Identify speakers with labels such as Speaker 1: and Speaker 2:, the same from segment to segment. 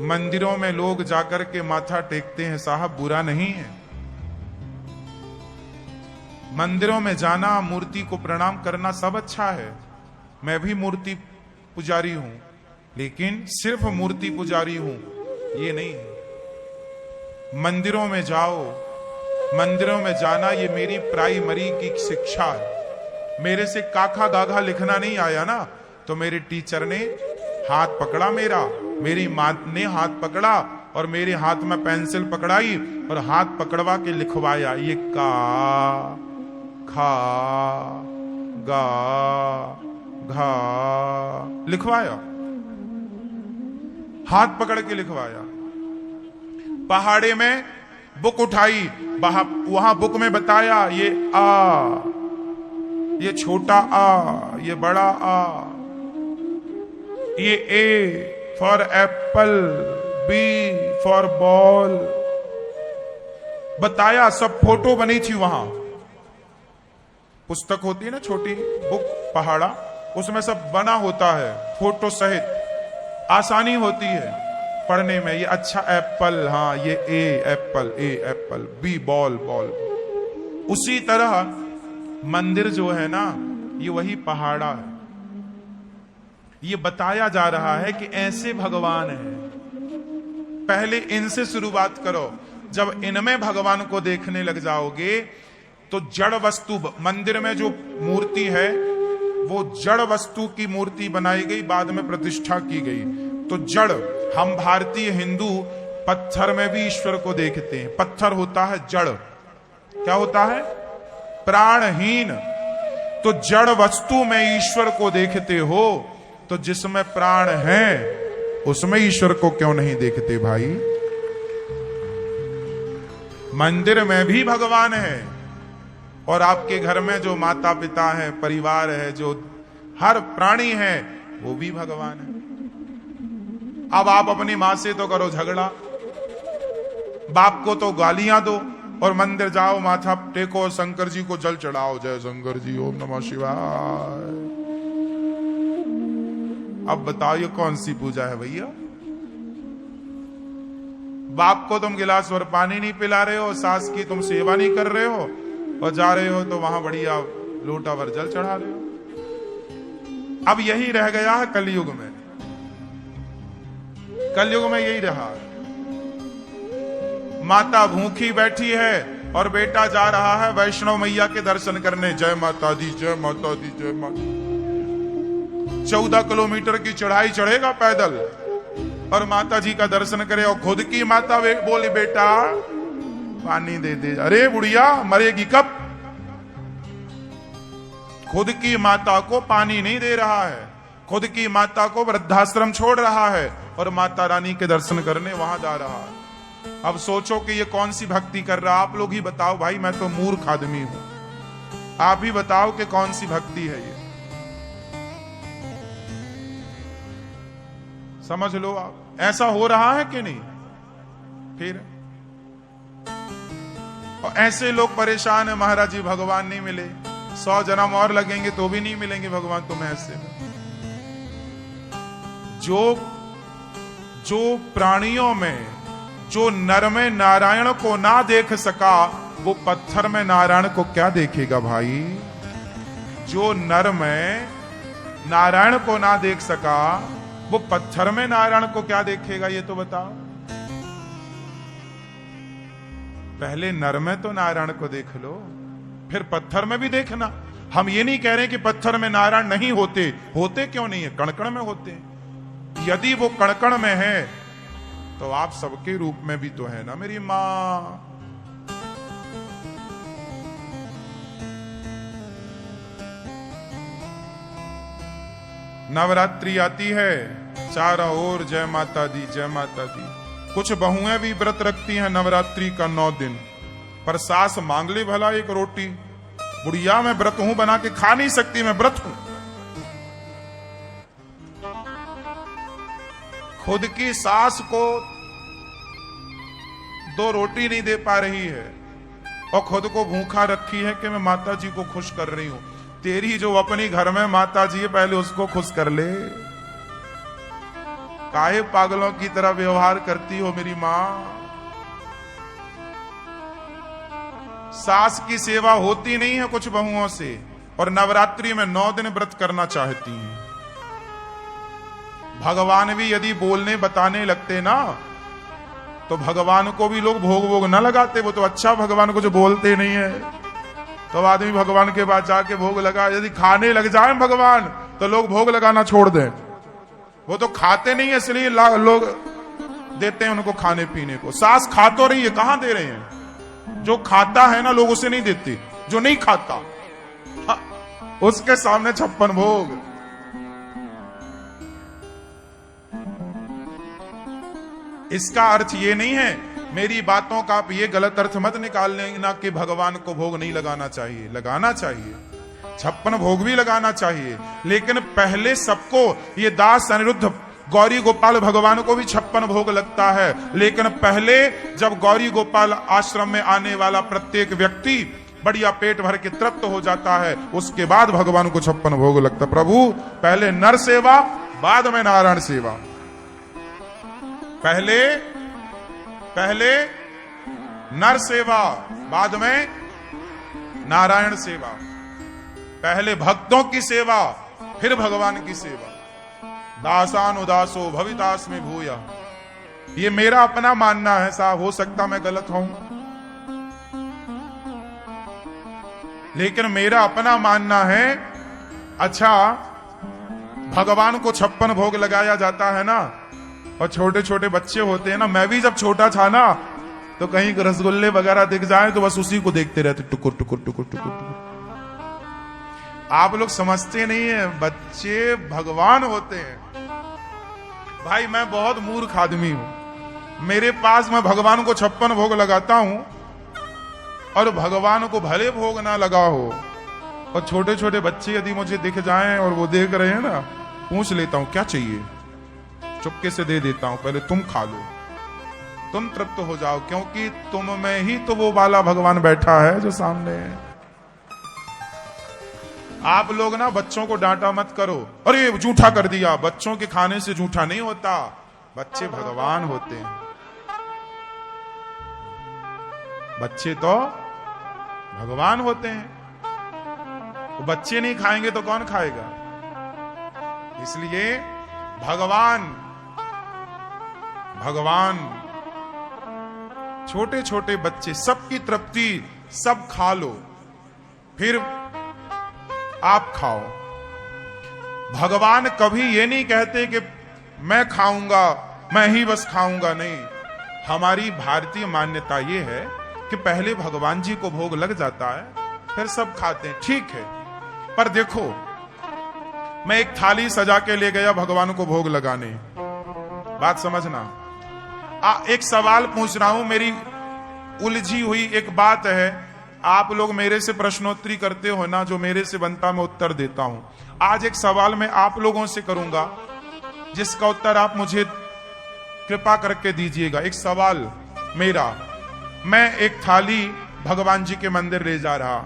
Speaker 1: मंदिरों में लोग जाकर के माथा टेकते हैं, साहब बुरा नहीं है। मंदिरों में जाना, मूर्ति को प्रणाम करना सब अच्छा है। मैं भी मूर्ति पुजारी हूं, लेकिन सिर्फ मूर्ति पुजारी हूं ये नहीं है। मंदिरों में जाओ, मंदिरों में जाना ये मेरी प्राइमरी की शिक्षा है। मेरे से काखा गाघा लिखना नहीं आया ना, तो मेरे टीचर ने हाथ पकड़ा, मेरी मां ने हाथ पकड़ा और मेरे हाथ में पेंसिल पकड़ाई और हाथ पकड़वा के लिखवाया, ये का खा गा घा लिखवाया, हाथ पकड़ के लिखवाया। पहाड़े में बुक उठाई, वहां बुक में बताया ये आ, ये छोटा आ, ये बड़ा आ, ये A for apple, B for ball बताया। सब फोटो बनी थी वहां। पुस्तक होती है ना छोटी बुक पहाड़ा, उसमें सब बना होता है फोटो सहित। आसानी होती है पढ़ने में। ये अच्छा एप्पल, हाँ ये ए एप्पल, ए एप्पल, बी बॉल बॉल। उसी तरह मंदिर जो है ना, ये वही पहाड़ा है। ये बताया जा रहा है कि ऐसे भगवान है। पहले इनसे शुरुआत करो। जब इनमें भगवान को देखने लग जाओगे तो जड़ वस्तु, मंदिर में जो मूर्ति है वो जड़ वस्तु की मूर्ति बनाई गई, बाद में प्रतिष्ठा की गई। तो जड़, हम भारतीय हिंदू पत्थर में भी ईश्वर को देखते हैं। पत्थर होता है जड़, क्या होता है? प्राणहीन। तो जड़ वस्तु में ईश्वर को देखते हो, तो जिसमें प्राण है उसमें ईश्वर को क्यों नहीं देखते भाई? मंदिर में भी भगवान है, और आपके घर में जो माता पिता है, परिवार है, जो हर प्राणी है, वो भी भगवान है। अब आप अपनी मां से तो करो झगड़ा, बाप को तो गालियां दो, और मंदिर जाओ, माथा टेको, शंकर जी को जल चढ़ाओ, जय शंकर जी, ओम नमः शिवाय। अब बताओ ये कौन सी पूजा है भैया? बाप को तुम गिलास भर पानी नहीं पिला रहे हो, सास की तुम सेवा नहीं कर रहे हो, और जा रहे हो तो वहां बढ़िया लोटा भर जल चढ़ा रहे हो। अब यही रह गया है कलयुग में। कलयुग में यही रहा। माता भूखी बैठी है और बेटा जा रहा है वैष्णव मैया के दर्शन करने। जय माता दी, जय माता दी, जय माता। 14 किलोमीटर की चढ़ाई चढ़ेगा पैदल और माता जी का दर्शन करे, और खुद की माता बोली बेटा पानी दे दे। अरे बुढ़िया मरेगी कब? खुद की माता को पानी नहीं दे रहा है, खुद की माता को वृद्धाश्रम छोड़ रहा है, और माता रानी के दर्शन करने वहां जा रहा है। अब सोचो कि ये कौन सी भक्ति कर रहा? आप लोग ही बताओ भाई, मैं तो मूर्ख आदमी हूं। आप ही बताओ कि कौन सी भक्ति है ये। समझ लो आप, ऐसा हो रहा है कि नहीं? फिर और ऐसे लोग परेशान है, महाराज जी भगवान नहीं मिले, 100 जन्म और लगेंगे तो भी नहीं मिलेंगे भगवान तुम्हें। ऐसे जो प्राणियों में, जो नर में नारायण को ना देख सका, वो पत्थर में नारायण को क्या देखेगा भाई? जो नर में नारायण को ना देख सका, वो पत्थर में नारायण को क्या देखेगा? ये तो बताओ। पहले नर में तो नारायण को देख लो, फिर पत्थर में भी देखना। हम ये नहीं कह रहे कि पत्थर में नारायण नहीं होते, होते क्यों नहीं है? कण-कण में होते हैं। यदि वो कण-कण में है तो आप सबके रूप में भी तो है ना मेरी मां। नवरात्रि आती है, चारों ओर जय माता दी, जय माता दी। कुछ बहुएं भी व्रत रखती हैं नवरात्रि का 9 दिन, पर सास मांग ले भला एक रोटी। बुढ़िया मैं व्रत हूं, बना के खा नहीं सकती, मैं व्रत हूं। खुद की सास को 2 रोटी नहीं दे पा रही है, और खुद को भूखा रखी है कि मैं माता जी को खुश कर रही हूं। तेरी जो अपनी घर में माता जी है, पहले उसको खुश कर ले। काहे पागलों की तरह व्यवहार करती हो मेरी मां? सास की सेवा होती नहीं है कुछ बहुओं से, और नवरात्रि में 9 दिन व्रत करना चाहती हैं। भगवान भी यदि बोलने बताने लगते ना, तो भगवान को भी लोग भोग भोग न लगाते। वो तो अच्छा भगवान को जो बोलते नहीं है, तो आदमी भगवान के पास जाके भोग लगा। यदि खाने लग जाए भगवान, तो लोग भोग लगाना छोड़ दें। वो तो खाते नहीं है, इसलिए लोग देते हैं उनको खाने पीने को। सास खा तो रही है, कहां दे रहे हैं? जो खाता है ना, लोग उसे नहीं देते। जो नहीं खाता, उसके सामने 56 भोग। इसका अर्थ ये नहीं है, मेरी बातों का आप ये गलत अर्थ मत निकाल लेना कि भगवान को भोग नहीं लगाना चाहिए। लगाना चाहिए, 56 भोग भी लगाना चाहिए, लेकिन पहले सबको, ये दास अनिरुद्ध गौरी गोपाल भगवान को भी 56 भोग लगता है, लेकिन पहले जब गौरी गोपाल आश्रम में आने वाला प्रत्येक व्यक्ति बढ़िया पेट भर के तृप्त हो जाता है, उसके बाद भगवान को 56 भोग लगता। प्रभु पहले नर सेवा, बाद में नारायण सेवा। पहले नर सेवा, बाद में नारायण सेवा। पहले भक्तों की सेवा, फिर भगवान की सेवा। दासान उदासो भवितास में भूया, ये मेरा अपना मानना है। साहब हो सकता मैं गलत हूं, लेकिन मेरा अपना मानना है। अच्छा, भगवान को 56 भोग लगाया जाता है ना, और छोटे छोटे बच्चे होते हैं ना। मैं भी जब छोटा था ना, तो कहीं रसगुल्ले वगैरह दिख जाए तो बस उसी को देखते रहते, टुकुर टुकुर टुकुर टुकुर टुकुर। आप लोग समझते नहीं है, बच्चे भगवान होते हैं। भाई मैं बहुत मूर्ख आदमी हूं, मेरे पास मैं भगवान को 56 भोग लगाता हूं, और भगवान को भले भोग ना लगा हो, और छोटे छोटे बच्चे यदि मुझे दिख जाएं और वो देख रहे हैं ना, पूछ लेता हूं क्या चाहिए, चुपके से दे देता हूं, पहले तुम खा लो, तुम तृप्त हो जाओ, क्योंकि तुम में ही तो वो वाला भगवान बैठा है जो सामने है। आप लोग ना बच्चों को डांटा मत करो, अरे जूठा कर दिया। बच्चों के खाने से जूठा नहीं होता, बच्चे भगवान होते हैं। बच्चे तो भगवान होते हैं। वो बच्चे नहीं खाएंगे तो कौन खाएगा? इसलिए भगवान छोटे छोटे बच्चे, सबकी तृप्ति, सब खा लो, फिर आप खाओ। भगवान कभी ये नहीं कहते कि मैं खाऊंगा, मैं ही बस खाऊंगा। नहीं, हमारी भारतीय मान्यता ये है कि पहले भगवान जी को भोग लग जाता है, फिर सब खाते हैं। ठीक है, पर देखो, मैं एक थाली सजा के ले गया भगवान को भोग लगाने। बात समझना। एक सवाल पूछ रहा हूं, मेरी उलझी हुई एक बात है। आप लोग मेरे से प्रश्नोत्तरी करते हो ना, जो मेरे से बनता मैं उत्तर देता हूं। आज एक सवाल मैं आप लोगों से करूंगा, जिसका उत्तर आप मुझे कृपा करके दीजिएगा। एक सवाल मेरा, मैं एक थाली भगवान जी के मंदिर ले जा रहा,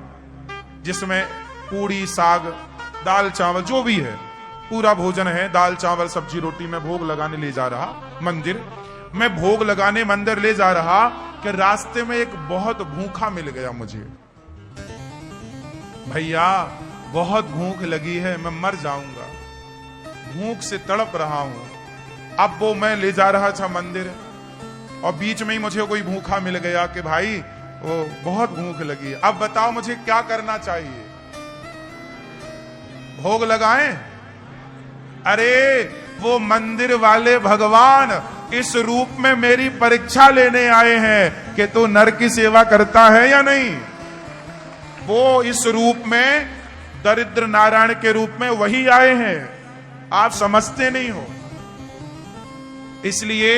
Speaker 1: जिसमें पूड़ी, साग, दाल, चावल, जो भी है, पूरा भोजन है, दाल, चावल, सब्जी, रोटी। मैं भोग लगाने ले जा रहा मंदिर। मैं भोग लगाने मंदिर ले जा रहा कि रास्ते में एक बहुत भूखा मिल गया मुझे। भैया बहुत भूख लगी है, मैं मर जाऊंगा, भूख से तड़प रहा हूं। अब वो मैं ले जा रहा था मंदिर, और बीच में ही मुझे कोई भूखा मिल गया कि भाई वो बहुत भूख लगी। अब बताओ मुझे क्या करना चाहिए? भोग लगाएं? अरे वो मंदिर वाले भगवान इस रूप में मेरी परीक्षा लेने आए हैं कि तू नर की सेवा करता है या नहीं। वो इस रूप में, दरिद्र नारायण के रूप में वही आए हैं, आप समझते नहीं हो। इसलिए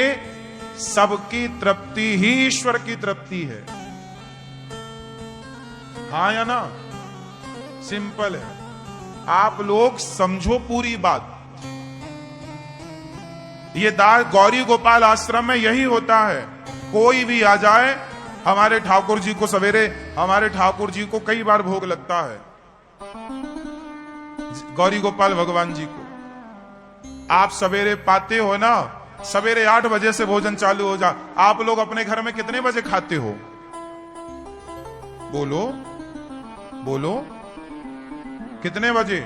Speaker 1: सबकी तृप्ति ही ईश्वर की तृप्ति है। हाँ या ना? सिंपल है। आप लोग समझो पूरी बात। ये गौरी गोपाल आश्रम में यही होता है। कोई भी आ जाए, हमारे ठाकुर जी को सवेरे, हमारे ठाकुर जी को कई बार भोग लगता है, गौरी गोपाल भगवान जी को। आप सवेरे पाते हो ना, सवेरे 8 बजे से भोजन चालू हो जा। आप लोग अपने घर में कितने बजे खाते हो? बोलो बोलो, कितने बजे?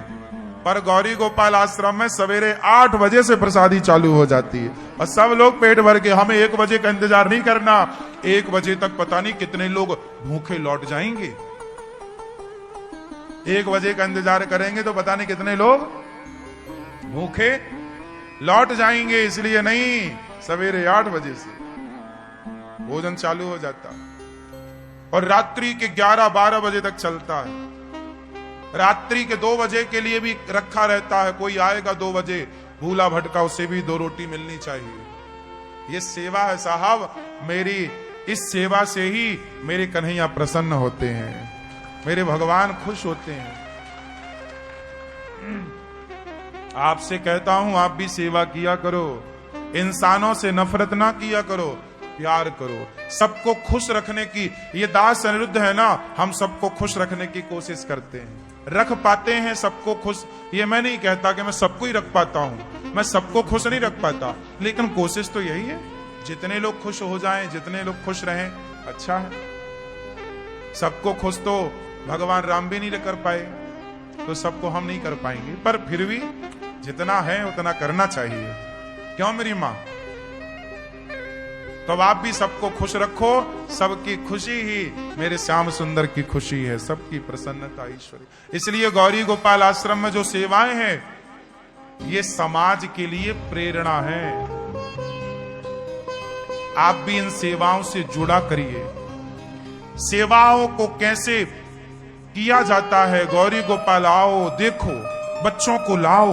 Speaker 1: पर गौरी गोपाल आश्रम में सवेरे 8 बजे से प्रसादी चालू हो जाती है और सब लोग पेट भर के, हमें 1 बजे का इंतजार नहीं करना। 1 बजे तक पता नहीं कितने लोग भूखे लौट जाएंगे। 1 बजे का इंतजार करेंगे तो पता नहीं कितने लोग भूखे लौट जाएंगे। इसलिए नहीं, सवेरे 8 बजे से भोजन चालू हो जाता और रात्रि के 11-12 बजे तक चलता है। रात्रि के 2 बजे के लिए भी रखा रहता है, कोई आएगा 2 बजे भूला भटका, उसे भी 2 रोटी मिलनी चाहिए। ये सेवा है साहब मेरी। इस सेवा से ही मेरे कन्हैया प्रसन्न होते हैं, मेरे भगवान खुश होते हैं। आपसे कहता हूं, आप भी सेवा किया करो, इंसानों से नफरत ना किया करो, प्यार करो। सबको खुश रखने की, ये दास अनिरुद्ध है ना, हम सबको खुश रखने की कोशिश करते हैं, रख पाते हैं सबको खुश। ये मैं नहीं कहता कि मैं सबको ही रख पाता हूं, मैं सबको खुश नहीं रख पाता, लेकिन कोशिश तो यही है, जितने लोग खुश हो जाएं, जितने लोग खुश रहें, अच्छा है। सबको खुश तो भगवान राम भी नहीं कर पाए, तो सबको हम नहीं कर पाएंगे, पर फिर भी जितना है उतना करना चाहिए। क्यों मेरी मां? तो आप भी सबको खुश रखो। सबकी खुशी ही मेरे श्याम सुंदर की खुशी है, सबकी प्रसन्नता ईश्वरी। इसलिए गौरी गोपाल आश्रम में जो सेवाएं हैं, ये समाज के लिए प्रेरणा है। आप भी इन सेवाओं से जुड़ा करिए। सेवाओं को कैसे किया जाता है, गौरी गोपाल आओ देखो, बच्चों को लाओ,